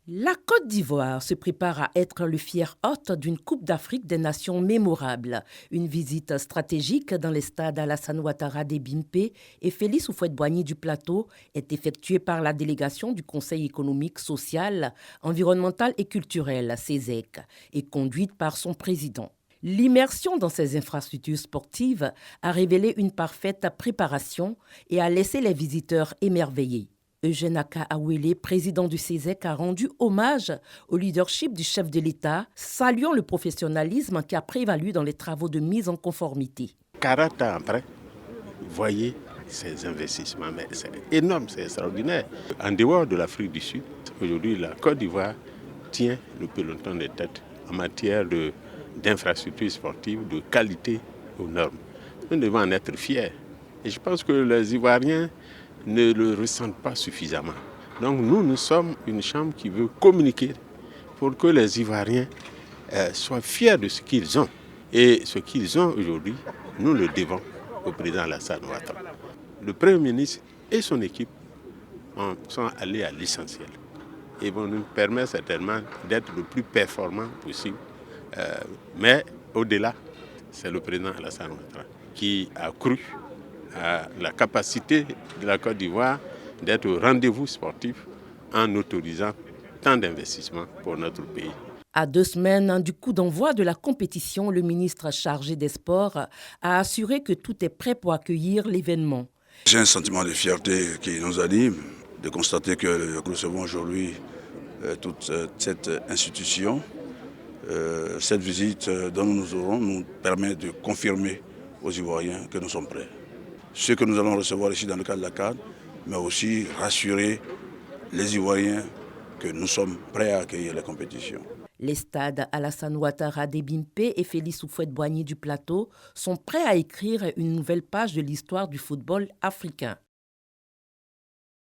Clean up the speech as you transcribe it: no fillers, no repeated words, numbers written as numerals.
La Côte d'Ivoire se prépare à être le fier hôte d'une Coupe d'Afrique des Nations mémorable. Une visite stratégique dans les stades Alassane Ouattara des Bimpé et Félix Houphouët-Boigny du Plateau est effectuée par la délégation du Conseil économique, social, environnemental et culturel, CESEC, et conduite par son président. L'immersion dans ces infrastructures sportives a révélé une parfaite préparation et a laissé les visiteurs émerveillés. Eugène Aka Awele, président du CESEC, a rendu hommage au leadership du chef de l'État, saluant le professionnalisme qui a prévalu dans les travaux de mise en conformité. 40 ans après, voyez ces investissements, mais c'est énorme, c'est extraordinaire. En dehors de l'Afrique du Sud, aujourd'hui, la Côte d'Ivoire tient le peloton des têtes en matière d'infrastructures sportives de qualité aux normes. Nous devons en être fiers. Et je pense que les Ivoiriens ne le ressentent pas suffisamment. Donc nous sommes une chambre qui veut communiquer pour que les Ivoiriens soient fiers de ce qu'ils ont. Et ce qu'ils ont aujourd'hui, nous le devons au président Alassane Ouattara. Le Premier ministre et son équipe sont allés à l'essentiel et vont nous permettre certainement d'être le plus performants possible. Mais au-delà, c'est le président Alassane Ouattara qui a cru à la capacité de la Côte d'Ivoire d'être au rendez-vous sportif en autorisant tant d'investissements pour notre pays. À 2 semaines du coup d'envoi de la compétition, le ministre chargé des Sports a assuré que tout est prêt pour accueillir l'événement. J'ai un sentiment de fierté qui nous anime, de constater que nous recevons aujourd'hui toute cette institution. Cette visite dont nous aurons nous permet de confirmer aux Ivoiriens que nous sommes prêts. Ce que nous allons recevoir ici dans le cadre de la CAN, mais aussi rassurer les Ivoiriens que nous sommes prêts à accueillir la compétition. Les stades Alassane Ouattara des Bimpé et Félix Houphouët-Boigny du Plateau sont prêts à écrire une nouvelle page de l'histoire du football africain.